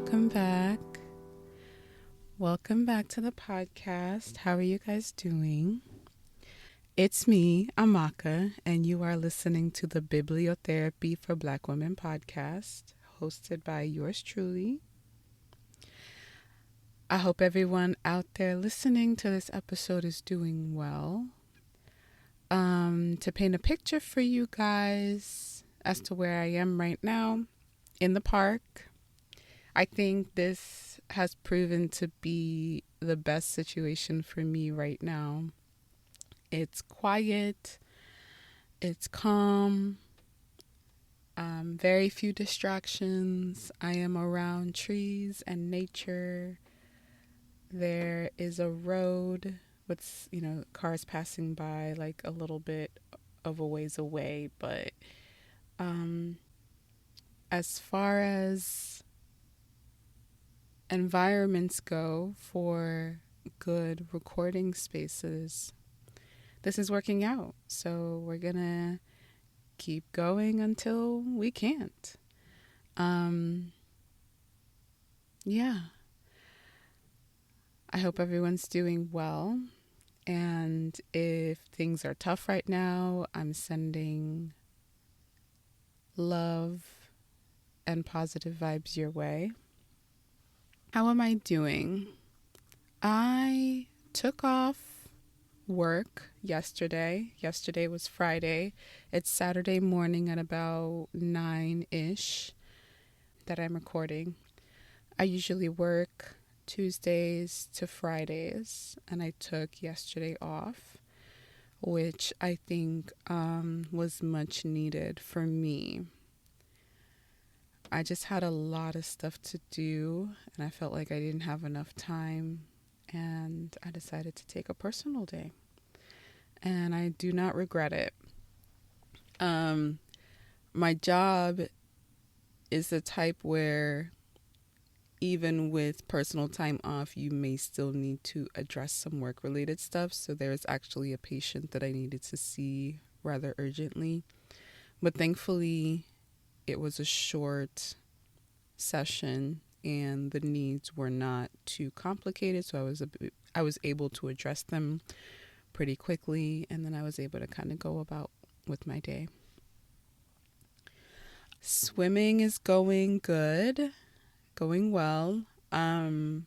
welcome back. Welcome back to the podcast. How are you guys doing? It's me, Amaka, and you are listening to the Bibliotherapy for Black Women podcast, hosted by yours truly. I hope everyone out there listening to this episode is doing well. To paint a picture for you guys as to where I am right now in the park, I think this has proven to be the best situation for me right now. It's quiet, it's calm, very few distractions. I am around trees and nature. There is a road with, cars passing by like a little bit of a ways away, but as far as environments go for good recording spaces, this is working out. So we're gonna keep going until we can't. Yeah. I hope everyone's doing well. And if things are tough right now, I'm sending love and positive vibes your way. How am I doing? I took off work yesterday. Yesterday was Friday. It's Saturday morning at about 9-ish that I'm recording. I usually work Tuesdays to Fridays, and I took yesterday off, which I think was much needed for me. I just had a lot of stuff to do, and I felt like I didn't have enough time, and I decided to take a personal day, and I do not regret it. My job is the type where even with personal time off, you may still need to address some work-related stuff. So there's actually a patient that I needed to see rather urgently. But thankfully, it was a short session and the needs were not too complicated. So I was able to address them pretty quickly. And then I was able to kind of go about with my day. Swimming is going good. Going well. My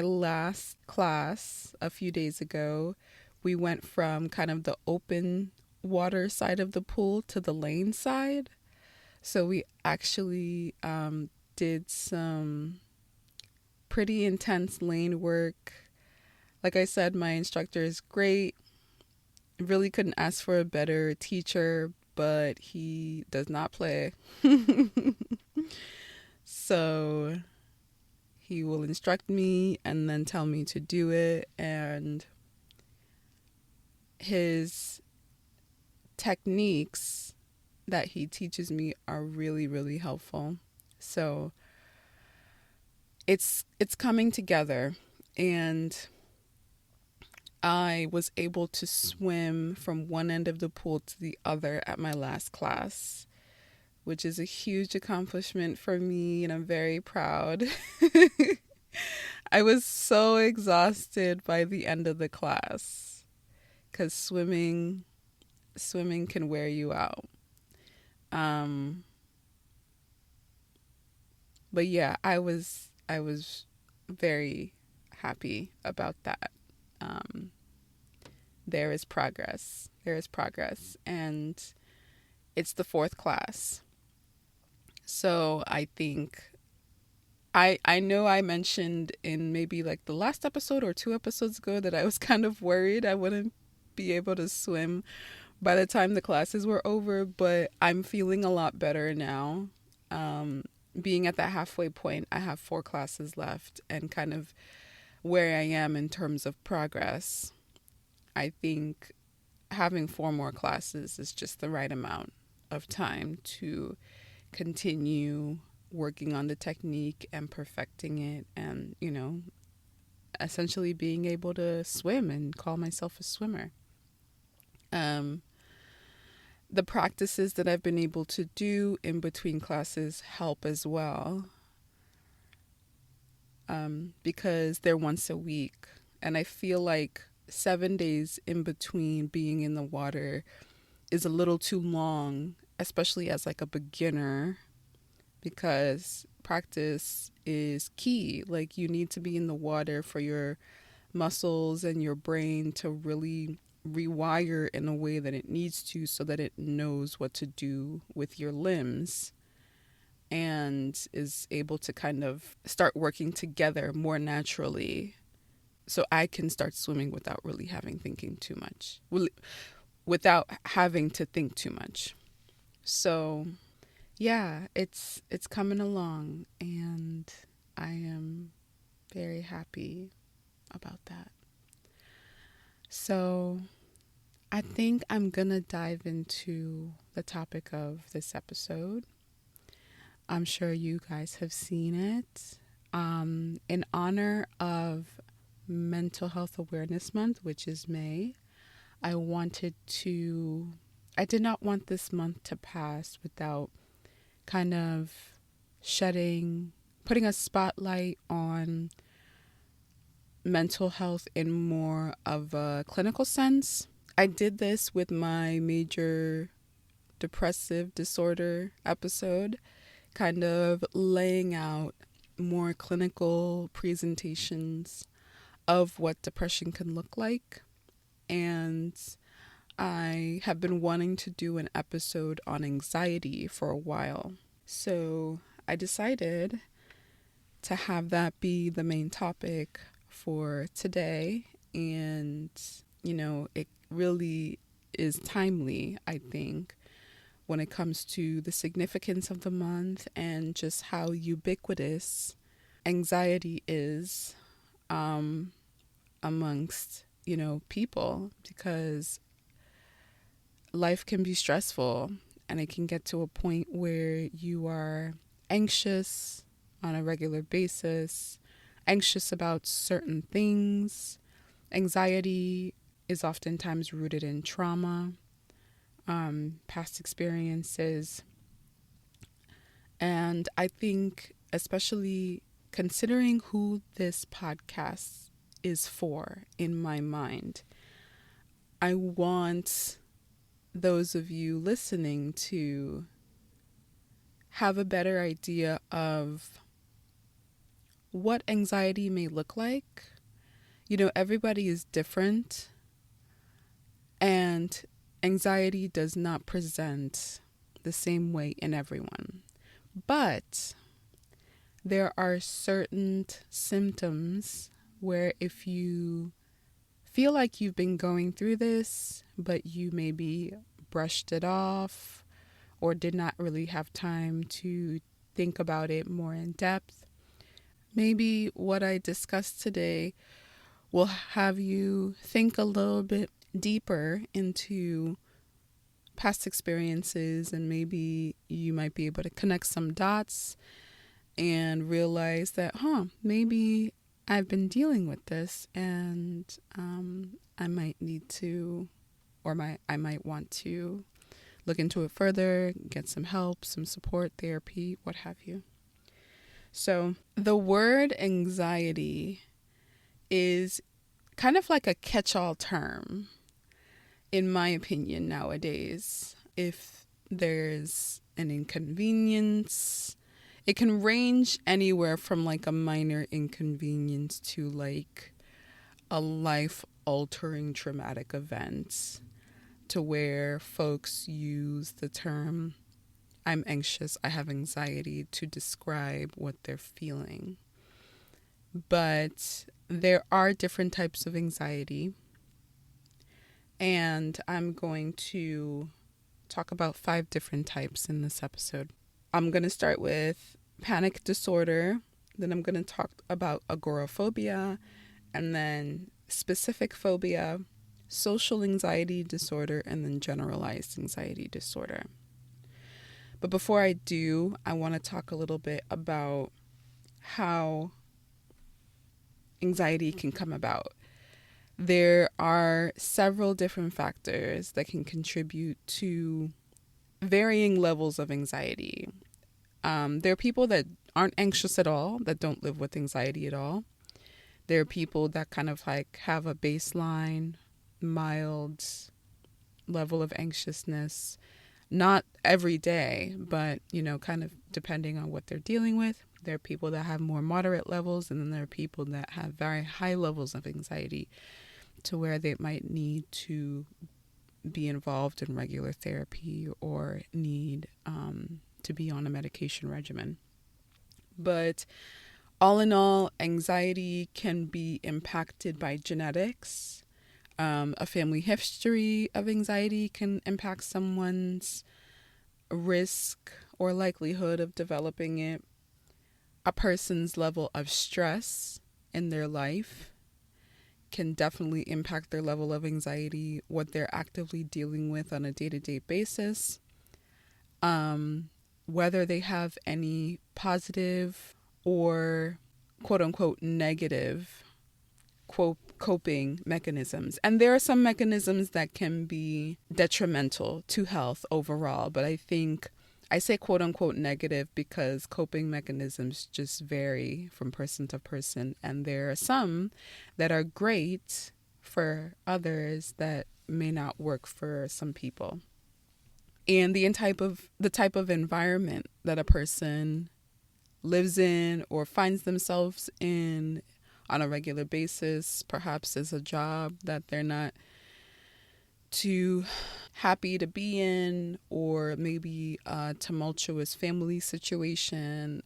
last class a few days ago, we went from kind of the open water side of the pool to the lane side. So we actually did some pretty intense lane work. Like I said, my instructor is great. Really couldn't ask for a better teacher, but he does not play. So he will instruct me and then tell me to do it. And his techniques that he teaches me are really, really helpful. So it's coming together. And I was able to swim from one end of the pool to the other at my last class, which is a huge accomplishment for me, and I'm very proud. I was so exhausted by the end of the class because swimming can wear you out. But yeah, I was very happy about that. There is progress, and it's the 4th class. So I think I know I mentioned in maybe like the last episode or 2 episodes ago that I was kind of worried I wouldn't be able to swim by the time the classes were over, but I'm feeling a lot better now. Being at that halfway point, I have 4 classes left, and kind of where I am in terms of progress, I think having 4 more classes is just the right amount of time to continue working on the technique and perfecting it, and essentially being able to swim and call myself a swimmer. The practices that I've been able to do in between classes help as well. because they're once a week. And I feel like 7 days in between being in the water is a little too long, especially as like a beginner, because practice is key. Like you need to be in the water for your muscles and your brain to really rewire in a way that it needs to so that it knows what to do with your limbs and is able to kind of start working together more naturally so I can start swimming without really having thinking too much, without having to think too much. So yeah, it's coming along, and I am very happy about that. So I think I'm gonna dive into the topic of this episode. I'm sure you guys have seen it. In honor of Mental Health Awareness Month, which is May, I did not want this month to pass without kind of putting a spotlight on mental health in more of a clinical sense. I did this with my major depressive disorder episode, kind of laying out more clinical presentations of what depression can look like. And I have been wanting to do an episode on anxiety for a while. So I decided to have that be the main topic for today. And, it really is timely, I think, when it comes to the significance of the month and just how ubiquitous anxiety is amongst, people, because life can be stressful and it can get to a point where you are anxious on a regular basis, anxious about certain things. Anxiety is oftentimes rooted in trauma, past experiences. And I think, especially considering who this podcast is for in my mind, I want those of you listening to have a better idea of what anxiety may look like. Everybody is different, and anxiety does not present the same way in everyone. But there are certain symptoms where if you feel like you've been going through this, but you maybe brushed it off or did not really have time to think about it more in depth, maybe what I discussed today will have you think a little bit deeper into past experiences, and maybe you might be able to connect some dots and realize that, maybe I've been dealing with this, and I might need to, I might want to look into it further, get some help, some support, therapy, what have you. So the word anxiety is kind of like a catch-all term, in my opinion, nowadays. If there's an inconvenience, it can range anywhere from like a minor inconvenience to like a life-altering traumatic event, to where folks use the term, I'm anxious, I have anxiety, to describe what they're feeling. But there are different types of anxiety, and I'm going to talk about 5 different types in this episode. I'm going to start with panic disorder, then I'm going to talk about agoraphobia, and then specific phobia, social anxiety disorder, and then generalized anxiety disorder. But before I do, I want to talk a little bit about how anxiety can come about. There are several different factors that can contribute to varying levels of anxiety. There are people that aren't anxious at all, that don't live with anxiety at all. There are people that kind of like have a baseline, mild level of anxiousness, not every day, but, kind of depending on what they're dealing with. There are people that have more moderate levels, and then there are people that have very high levels of anxiety to where they might need to be involved in regular therapy or need to be on a medication regimen. But all in all, anxiety can be impacted by genetics. A family history of anxiety can impact someone's risk or likelihood of developing it. A person's level of stress in their life can definitely impact their level of anxiety, what they're actively dealing with on a day-to-day basis. Whether they have any positive or quote unquote negative coping mechanisms. And there are some mechanisms that can be detrimental to health overall, but I think I say quote unquote negative because coping mechanisms just vary from person to person, and there are some that are great for others that may not work for some people. And the type of environment that a person lives in or finds themselves in on a regular basis, perhaps is a job that they're not too happy to be in, or maybe a tumultuous family situation.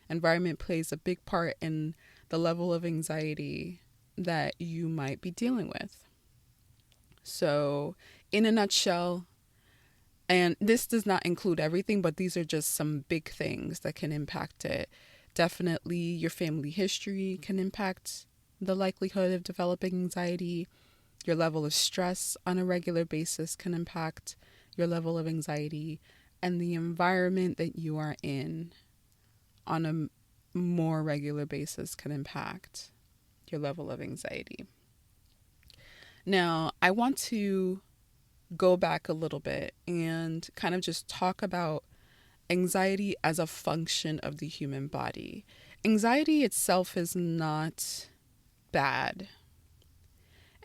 Environment plays a big part in the level of anxiety that you might be dealing with. So, in a nutshell, and this does not include everything, but these are just some big things that can impact it. Definitely your family history can impact the likelihood of developing anxiety. Your level of stress on a regular basis can impact your level of anxiety, and the environment that you are in on a more regular basis can impact your level of anxiety. Now, I want to go back a little bit and kind of just talk about anxiety as a function of the human body. Anxiety itself is not bad.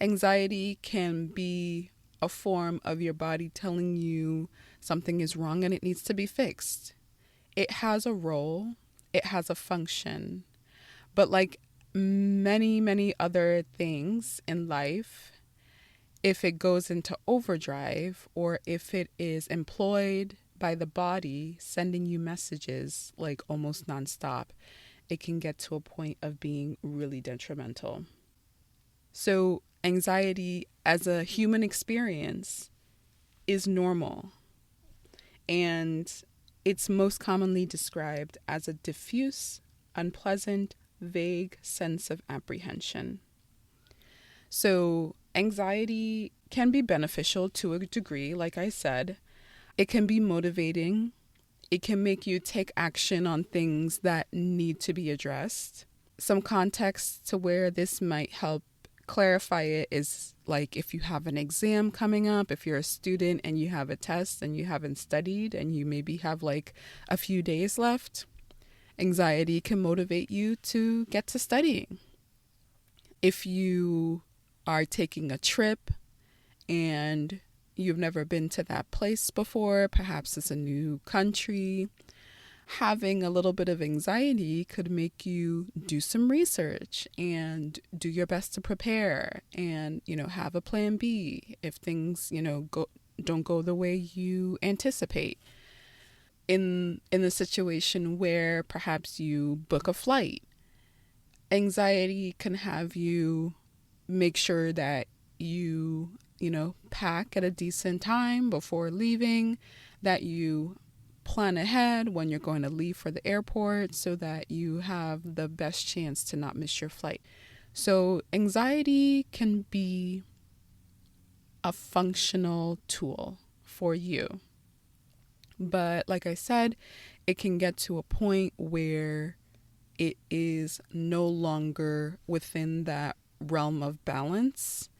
Anxiety can be a form of your body telling you something is wrong and it needs to be fixed. It has a role, it has a function, but like many, many other things in life, if it goes into overdrive or if it is employed by the body sending you messages like almost nonstop, it can get to a point of being really detrimental. So anxiety as a human experience is normal, and it's most commonly described as a diffuse, unpleasant, vague sense of apprehension. So anxiety can be beneficial to a degree, like I said. It can be motivating. It can make you take action on things that need to be addressed. Some context to where this might help clarify it is like if you have an exam coming up, if you're a student and you have a test and you haven't studied and you maybe have like a few days left, anxiety can motivate you to get to studying. If you are taking a trip and you've never been to that place before, perhaps it's a new country, having a little bit of anxiety could make you do some research and do your best to prepare and, have a plan B if things, don't go the way you anticipate. In the situation where perhaps you book a flight, anxiety can have you make sure that you pack at a decent time before leaving, that you plan ahead when you're going to leave for the airport so that you have the best chance to not miss your flight. So anxiety can be a functional tool for you. But like I said, it can get to a point where it is no longer within that realm of balance,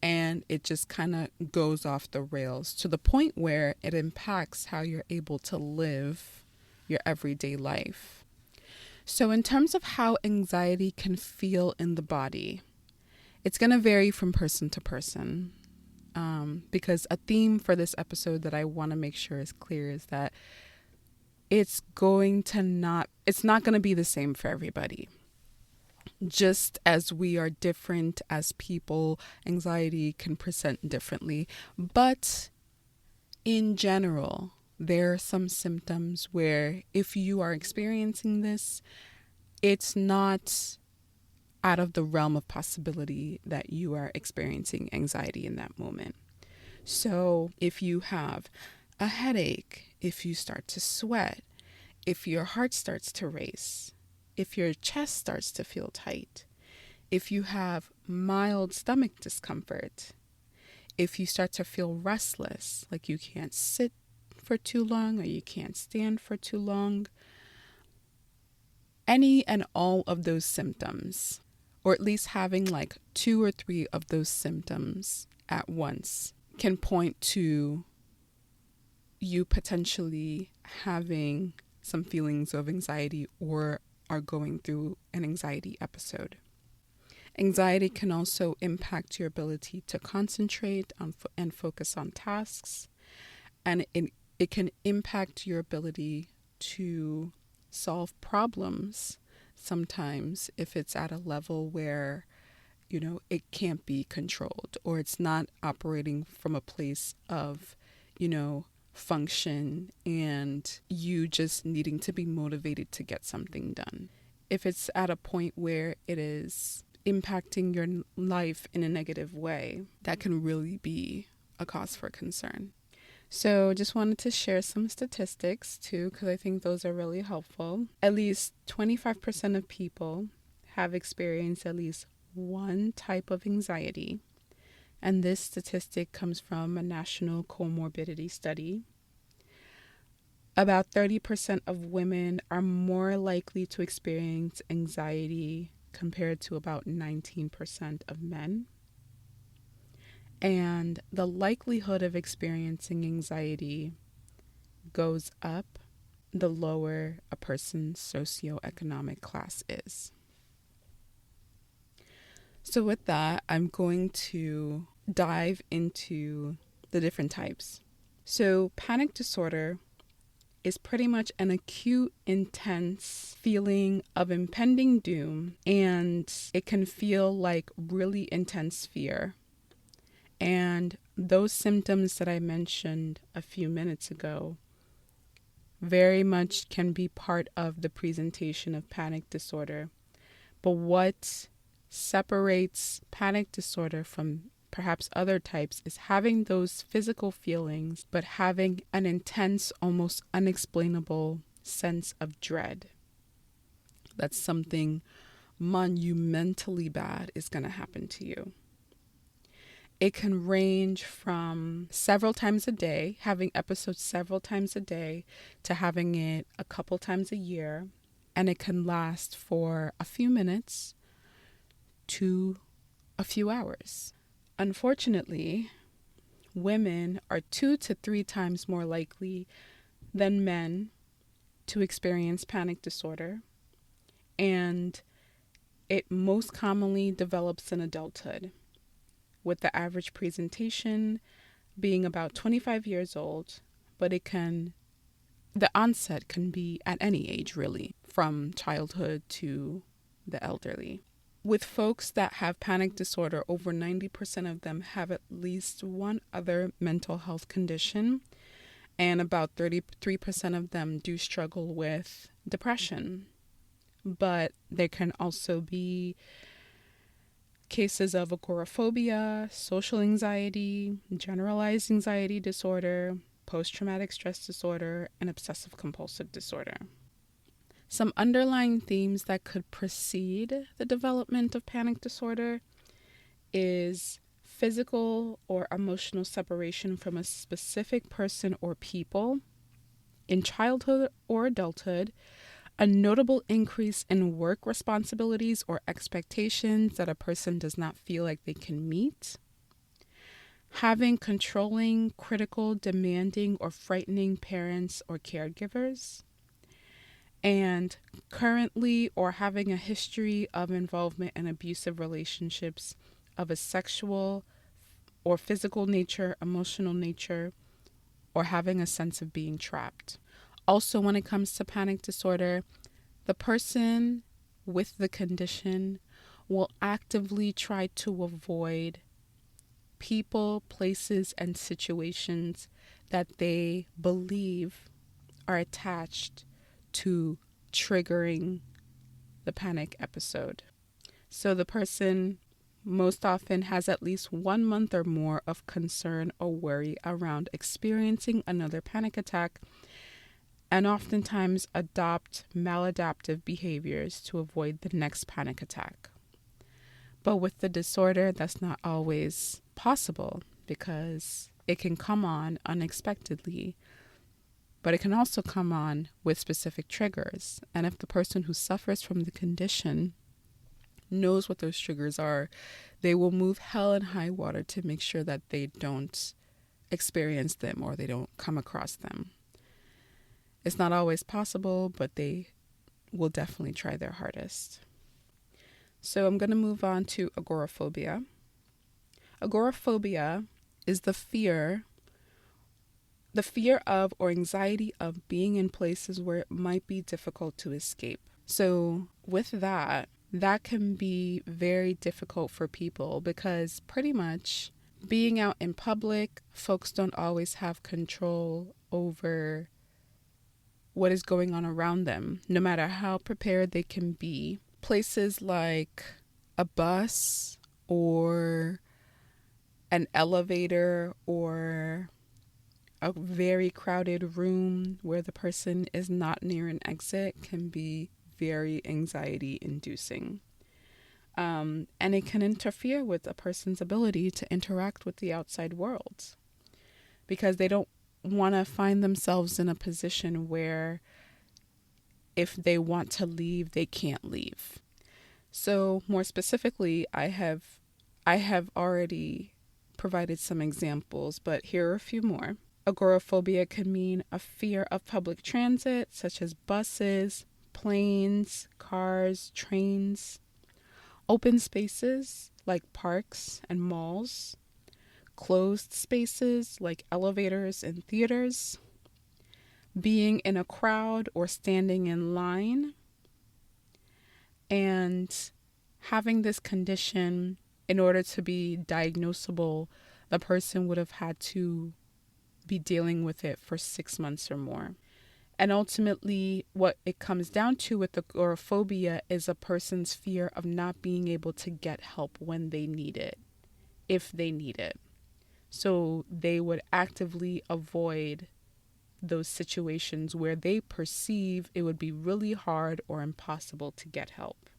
and it just kind of goes off the rails to the point where it impacts how you're able to live your everyday life. So in terms of how anxiety can feel in the body, it's going to vary from person to person. Because a theme for this episode that I want to make sure is clear is that it's not going to be the same for everybody. Just as we are different as people, anxiety can present differently. But in general, there are some symptoms where if you are experiencing this, it's not out of the realm of possibility that you are experiencing anxiety in that moment. So if you have a headache, if you start to sweat, if your heart starts to race, if your chest starts to feel tight, if you have mild stomach discomfort, if you start to feel restless, like you can't sit for too long or you can't stand for too long, any and all of those symptoms, or at least having like 2 or 3 of those symptoms at once, can point to you potentially having some feelings of anxiety or are going through an anxiety episode. Anxiety can also impact your ability to concentrate on and focus on tasks, and it can impact your ability to solve problems sometimes if it's at a level where, it can't be controlled, or it's not operating from a place of, function and you just needing to be motivated to get something done. If it's at a point where it is impacting your life in a negative way, that can really be a cause for concern. So just wanted to share some statistics too, because I think those are really helpful. At least 25% of people have experienced at least one type of anxiety. And this statistic comes from a national comorbidity study. About 30% of women are more likely to experience anxiety compared to about 19% of men. And the likelihood of experiencing anxiety goes up the lower a person's socioeconomic class is. So with that, I'm going to dive into the different types. So panic disorder is pretty much an acute, intense feeling of impending doom, and it can feel like really intense fear. And those symptoms that I mentioned a few minutes ago very much can be part of the presentation of panic disorder. But what separates panic disorder from perhaps other types is having those physical feelings, but having an intense, almost unexplainable sense of dread. That something monumentally bad is going to happen to you. It can range from several times a day, having episodes several times a day, to having it a couple times a year. And it can last for a few minutes to a few hours. Unfortunately, women are 2 to 3 times more likely than men to experience panic disorder. And it most commonly develops in adulthood, with the average presentation being about 25 years old, but the onset can be at any age really, from childhood to the elderly. With folks that have panic disorder, over 90% of them have at least one other mental health condition, and about 33% of them do struggle with depression. But there can also be cases of agoraphobia, social anxiety, generalized anxiety disorder, post-traumatic stress disorder, and obsessive compulsive disorder. Some underlying themes that could precede the development of panic disorder is physical or emotional separation from a specific person or people in childhood or adulthood, a notable increase in work responsibilities or expectations that a person does not feel like they can meet, having controlling, critical, demanding, or frightening parents or caregivers, and currently or having a history of involvement in abusive relationships of a sexual or physical nature, emotional nature, or having a sense of being trapped. Also, when it comes to panic disorder, the person with the condition will actively try to avoid people, places, and situations that they believe are attached to triggering the panic episode. So the person most often has at least 1 month or more of concern or worry around experiencing another panic attack, and oftentimes adopt maladaptive behaviors to avoid the next panic attack. But with the disorder, that's not always possible because it can come on unexpectedly, but it can also come on with specific triggers. And if the person who suffers from the condition knows what those triggers are, they will move hell and high water to make sure that they don't experience them or they don't come across them. It's not always possible, but they will definitely try their hardest. So I'm going to move on to agoraphobia. Agoraphobia is the fear of or anxiety of being in places where it might be difficult to escape. So with that can be very difficult for people because pretty much being out in public, folks don't always have control over what is going on around them, no matter how prepared they can be. Places like a bus or an elevator or a very crowded room where the person is not near an exit can be very anxiety inducing. And it can interfere with a person's ability to interact with the outside world because they don't want to find themselves in a position where if they want to leave, they can't leave. So more specifically, I have already provided some examples, but here are a few more. Agoraphobia can mean a fear of public transit, such as buses, planes, cars, trains, open spaces like parks and malls, closed spaces like elevators and theaters, being in a crowd or standing in line, and having this condition, in order to be diagnosable, the person would have had to be dealing with it for 6 months or more. And ultimately, what it comes down to with agoraphobia is a person's fear of not being able to get help when they need it, if they need it. So they would actively avoid those situations where they perceive it would be really hard or impossible to get help.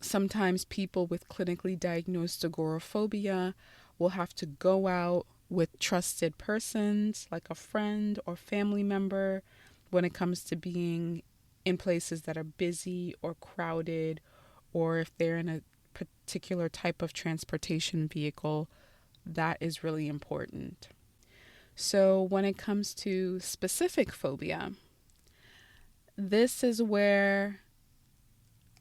Sometimes people with clinically diagnosed agoraphobia will have to go out with trusted persons like a friend or family member when it comes to being in places that are busy or crowded, or if they're in a particular type of transportation vehicle, that is really important. So when it comes to specific phobia, this is where,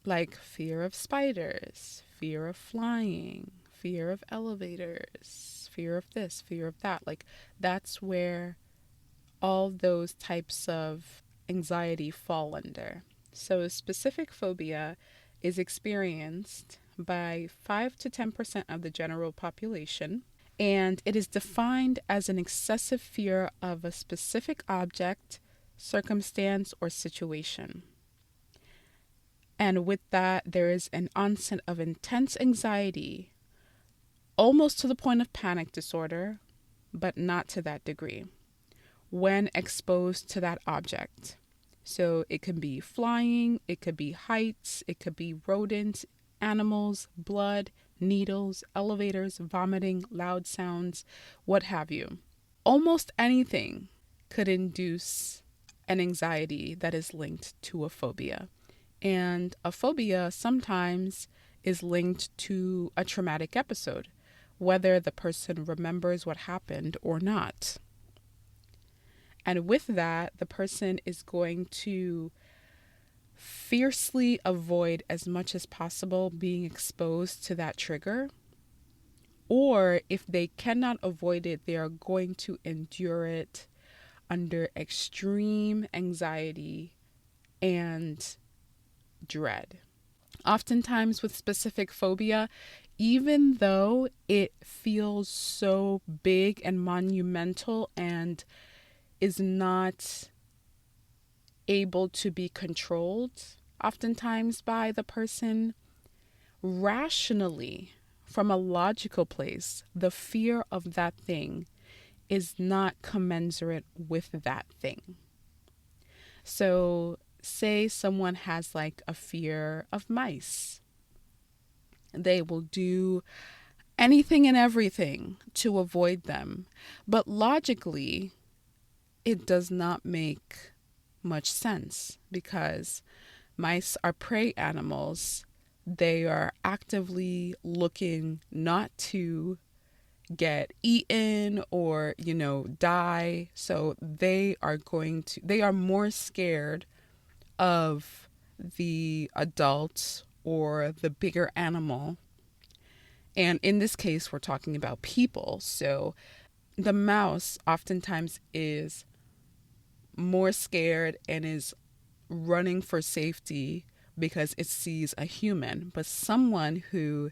like, fear of spiders, fear of flying, fear of elevators, fear of this, fear of that, like, that's where all those types of anxiety fall under. So specific phobia is experienced by 5 to 10% of the general population, and it is defined as an excessive fear of a specific object, circumstance, or situation. And with that, there is an onset of intense anxiety, almost to the point of panic disorder, but not to that degree, when exposed to that object. So it can be flying, it could be heights, it could be rodents, animals, blood, needles, elevators, vomiting, loud sounds, what have you. Almost anything could induce an anxiety that is linked to a phobia. And a phobia sometimes is linked to a traumatic episode, whether the person remembers what happened or not. And with that, the person is going to fiercely avoid as much as possible being exposed to that trigger. Or if they cannot avoid it, they are going to endure it under extreme anxiety and dread. Oftentimes, with specific phobia, even though it feels so big and monumental and is not able to be controlled, oftentimes by the person, rationally, from a logical place, the fear of that thing is not commensurate with that thing. So, say someone has like a fear of mice, they will do anything and everything to avoid them. But logically, it does not make much sense because mice are prey animals. They are actively looking not to get eaten or, die. So they are more scared of the adult or the bigger animal. And in this case, we're talking about people. So the mouse oftentimes is more scared and is running for safety because it sees a human. But someone who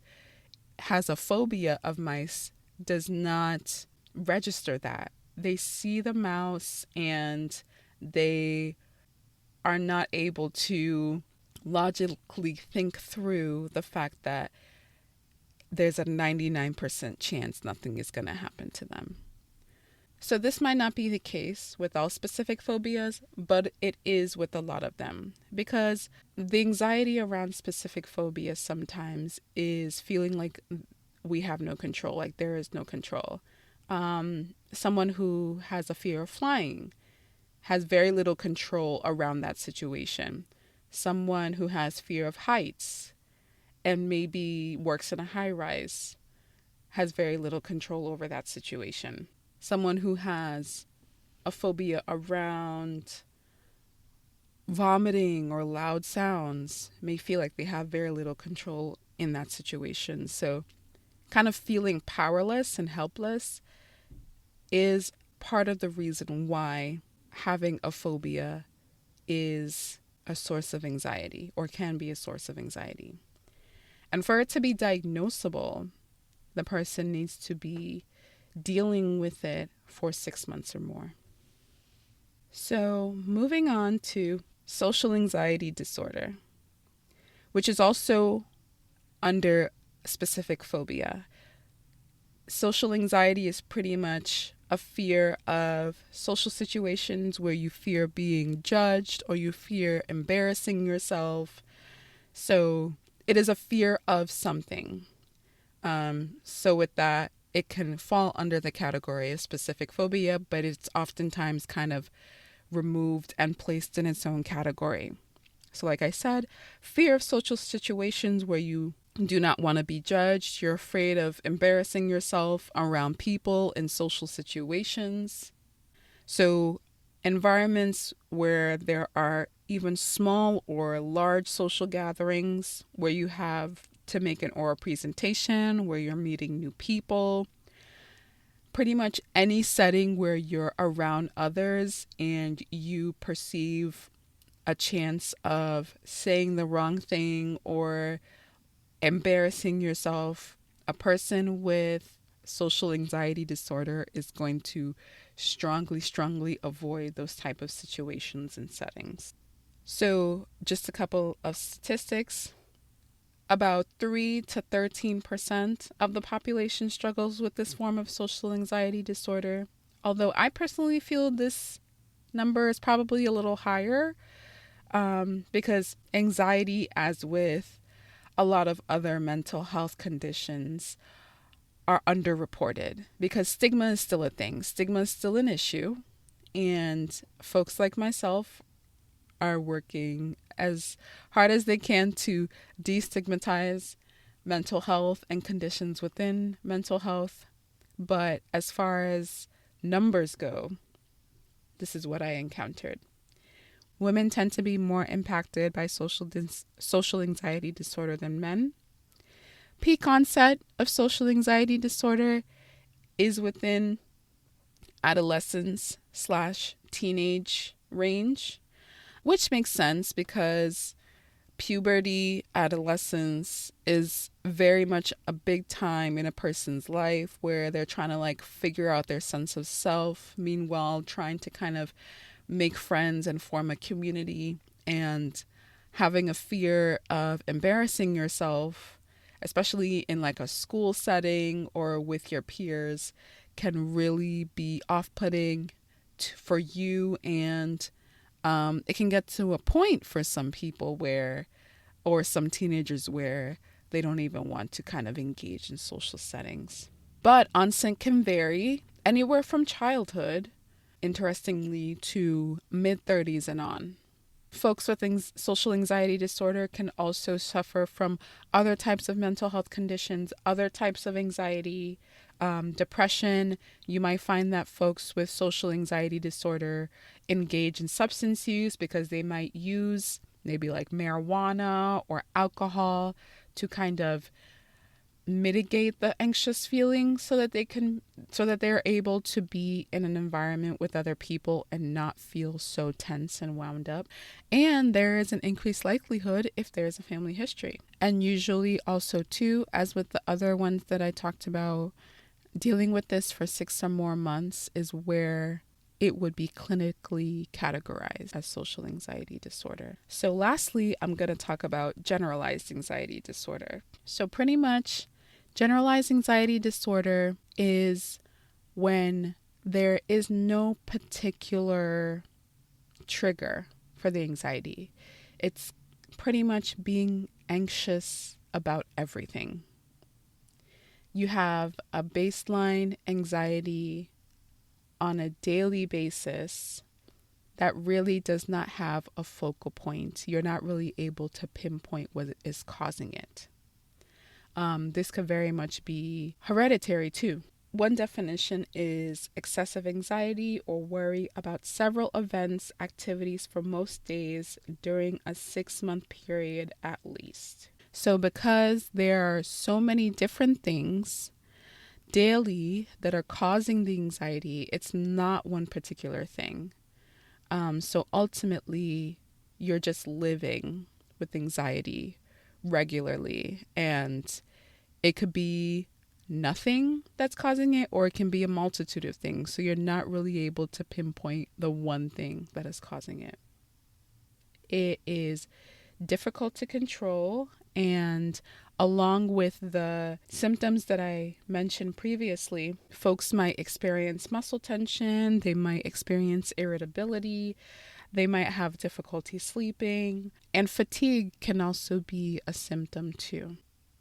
has a phobia of mice does not register that. They see the mouse and they are not able to logically think through the fact that there's a 99% chance nothing is going to happen to them. So this might not be the case with all specific phobias, but it is with a lot of them, because the anxiety around specific phobias sometimes is feeling like we have no control, like there is no control. Someone who has a fear of flying has very little control around that situation. Someone who has fear of heights and maybe works in a high rise has very little control over that situation. Someone who has a phobia around vomiting or loud sounds may feel like they have very little control in that situation. So kind of feeling powerless and helpless is part of the reason why having a phobia is a source of anxiety or can be a source of anxiety. And for it to be diagnosable, the person needs to be dealing with it for 6 months or more. So moving on to social anxiety disorder, which is also under specific phobia. Social anxiety is pretty much a fear of social situations where you fear being judged or you fear embarrassing yourself. So it is a fear of something. So with that, it can fall under the category of specific phobia, but it's oftentimes kind of removed and placed in its own category. So like I said, fear of social situations where you do not want to be judged. You're afraid of embarrassing yourself around people in social situations. So environments where there are even small or large social gatherings where you have to make an oral presentation, where you're meeting new people, pretty much any setting where you're around others and you perceive a chance of saying the wrong thing or embarrassing yourself. A person with social anxiety disorder is going to strongly avoid those type of situations and settings. So just a couple of statistics. About 3 to 13% of the population struggles with this form of social anxiety disorder. Although I personally feel this number is probably a little higher because anxiety, as with a lot of other mental health conditions, are underreported because stigma is still a thing. Stigma is still an issue. And folks like myself are working as hard as they can to destigmatize mental health and conditions within mental health. But as far as numbers go, This is what I encountered. Women tend to be more impacted by social anxiety disorder than men. Peak onset of social anxiety disorder is within adolescence / teenage range, which makes sense because puberty, adolescence is very much a big time in a person's life where they're trying to like figure out their sense of self, meanwhile trying to kind of make friends and form a community, and having a fear of embarrassing yourself, especially in like a school setting or with your peers, can really be off-putting for you. And it can get to a point for some people where, or some teenagers where they don't even want to kind of engage in social settings. But onset can vary anywhere from childhood, interestingly, to mid-30s and on. Folks with social anxiety disorder can also suffer from other types of mental health conditions, other types of anxiety, depression. You might find that folks with social anxiety disorder engage in substance use because they might use maybe like marijuana or alcohol to kind of mitigate the anxious feelings so that they're able to be in an environment with other people and not feel so tense and wound up. And there is an increased likelihood if there's a family history. And usually also too, as with the other ones that I talked about, dealing with this for 6 or more months is where it would be clinically categorized as social anxiety disorder. So lastly, I'm going to talk about generalized anxiety disorder. So pretty much generalized anxiety disorder is when there is no particular trigger for the anxiety. It's pretty much being anxious about everything. You have a baseline anxiety on a daily basis that really does not have a focal point. You're not really able to pinpoint what is causing it. This could very much be hereditary too. One definition is excessive anxiety or worry about several events, activities for most days during a 6-month period at least. So because there are so many different things daily that are causing the anxiety, it's not one particular thing. So ultimately, you're just living with anxiety regularly, and it could be nothing that's causing it, or it can be a multitude of things. So you're not really able to pinpoint the one thing that is causing it. It is difficult to control, and along with the symptoms that I mentioned previously, folks might experience muscle tension, they might experience irritability, they might have difficulty sleeping, and fatigue can also be a symptom too.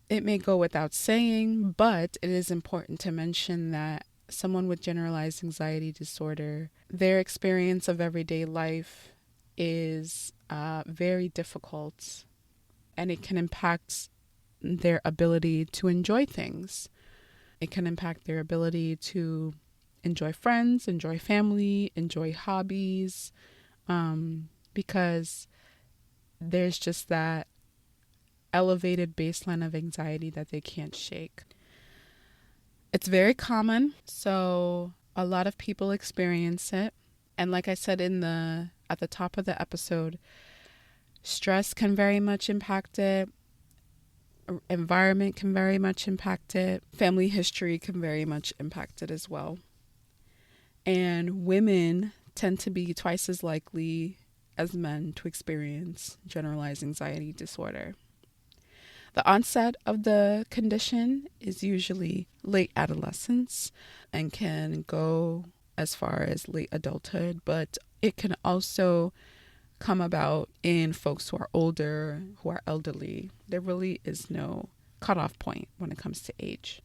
It may go without saying, but it is important to mention that someone with generalized anxiety disorder, their experience of everyday life is very difficult, and it can impact their ability to enjoy things. It can impact their ability to enjoy friends, enjoy family, enjoy hobbies, because there's just that elevated baseline of anxiety that they can't shake. It's very common, so a lot of people experience it. And like I said at the top of the episode, stress can very much impact it. Environment can very much impact it. Family history can very much impact it as well. And women tend to be twice as likely as men to experience generalized anxiety disorder. The onset of the condition is usually late adolescence and can go as far as late adulthood, but it can also come about in folks who are older, who are elderly. There really is no cutoff point when it comes to age.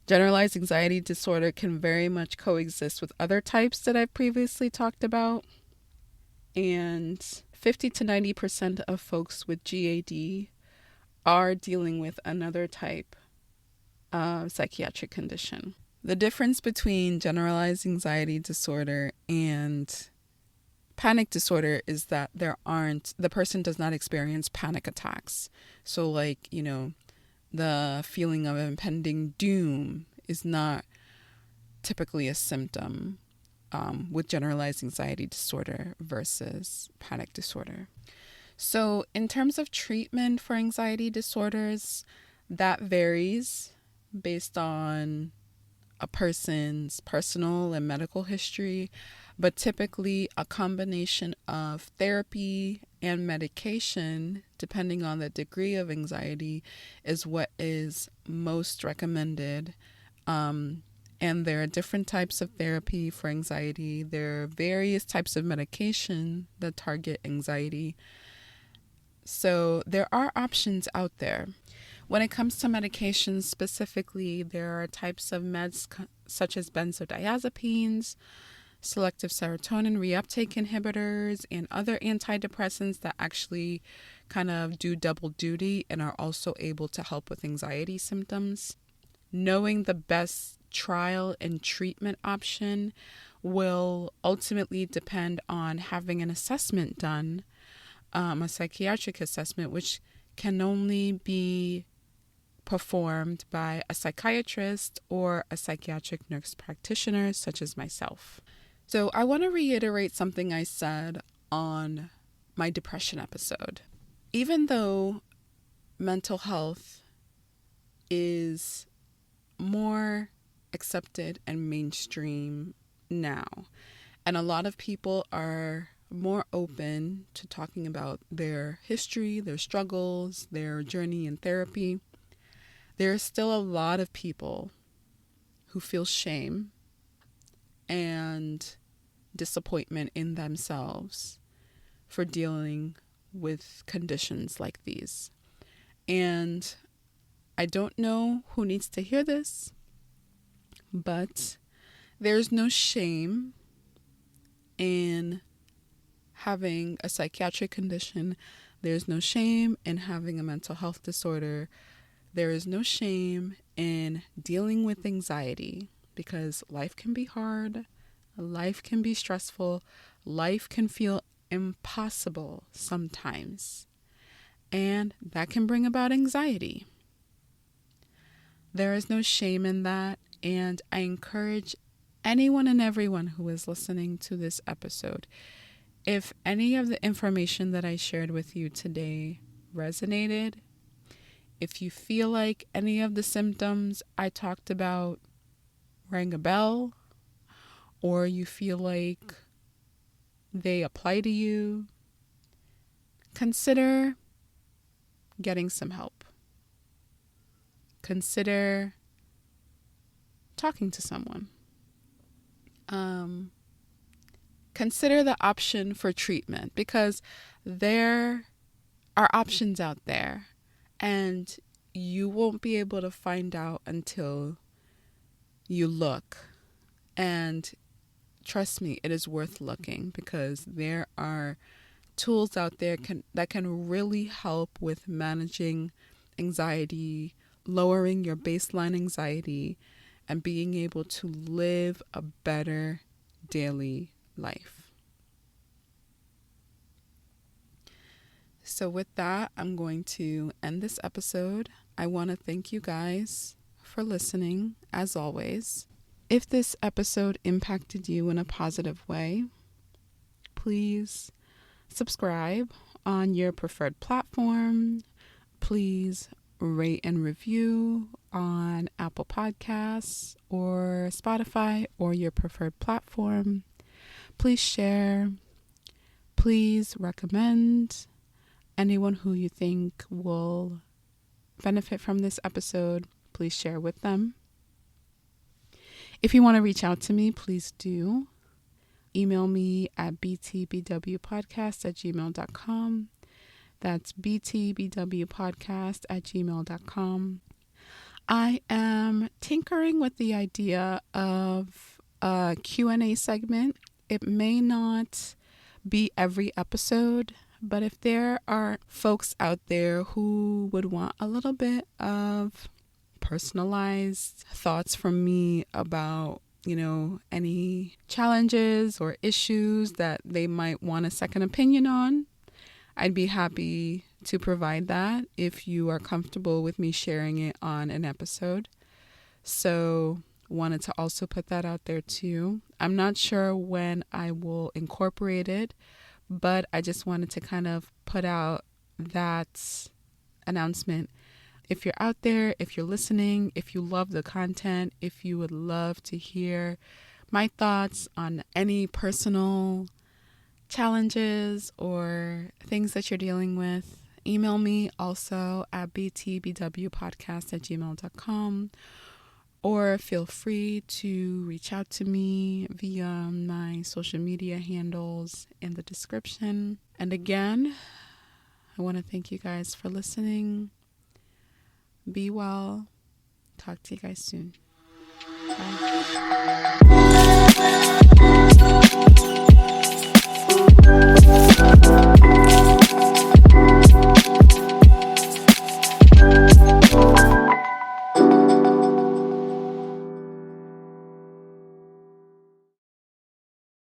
Generalized anxiety disorder can very much coexist with other types that I've previously talked about. And 50 to 90% of folks with GAD are dealing with another type of psychiatric condition. The difference between generalized anxiety disorder and panic disorder is that the person does not experience panic attacks. So, like, the feeling of impending doom is not typically a symptom with generalized anxiety disorder versus panic disorder. So, in terms of treatment for anxiety disorders, that varies based on a person's personal and medical history, but typically a combination of therapy and medication, depending on the degree of anxiety, is what is most recommended. And there are different types of therapy for anxiety. There are various types of medication that target anxiety. So there are options out there. When it comes to medications specifically, there are types of meds such as benzodiazepines, selective serotonin reuptake inhibitors, and other antidepressants that actually kind of do double duty and are also able to help with anxiety symptoms. Knowing the best trial and treatment option will ultimately depend on having an assessment done, a psychiatric assessment, which can only be performed by a psychiatrist or a psychiatric nurse practitioner, such as myself. So I want to reiterate something I said on my depression episode. Even though mental health is more accepted and mainstream now, and a lot of people are more open to talking about their history, their struggles, their journey in therapy, there are still a lot of people who feel shame and disappointment in themselves for dealing with conditions like these. And I don't know who needs to hear this, but there's no shame in having a psychiatric condition. There's no shame in having a mental health disorder. There is no shame in dealing with anxiety, because life can be hard, life can be stressful, life can feel impossible sometimes, and that can bring about anxiety. There is no shame in that, and I encourage anyone and everyone who is listening to this episode, if any of the information that I shared with you today resonated, if you feel like any of the symptoms I talked about rang a bell, or you feel like they apply to you, consider getting some help. Consider talking to someone. Consider the option for treatment, because there are options out there. And you won't be able to find out until you look. And trust me, it is worth looking, because there are tools out there that can really help with managing anxiety, lowering your baseline anxiety, and being able to live a better daily life. So with that, I'm going to end this episode. I want to thank you guys for listening, as always. If this episode impacted you in a positive way, please subscribe on your preferred platform. Please rate and review on Apple Podcasts or Spotify or your preferred platform. Please share. Please recommend anyone who you think will benefit from this episode. Please share with them. If you want to reach out to me, please do. Email me at btbwpodcast@gmail.com. That's btbwpodcast@gmail.com. I am tinkering with the idea of a Q&A segment. It may not be every episode, but if there are folks out there who would want a little bit of personalized thoughts from me about, any challenges or issues that they might want a second opinion on, I'd be happy to provide that if you are comfortable with me sharing it on an episode. So wanted to also put that out there too. I'm not sure when I will incorporate it, but I just wanted to kind of put out that announcement. If you're out there, if you're listening, if you love the content, if you would love to hear my thoughts on any personal challenges or things that you're dealing with, email me also at btbwpodcast@gmail.com, or feel free to reach out to me via my social media handles in the description. And again, I want to thank you guys for listening. Be well. Talk to you guys soon. Bye.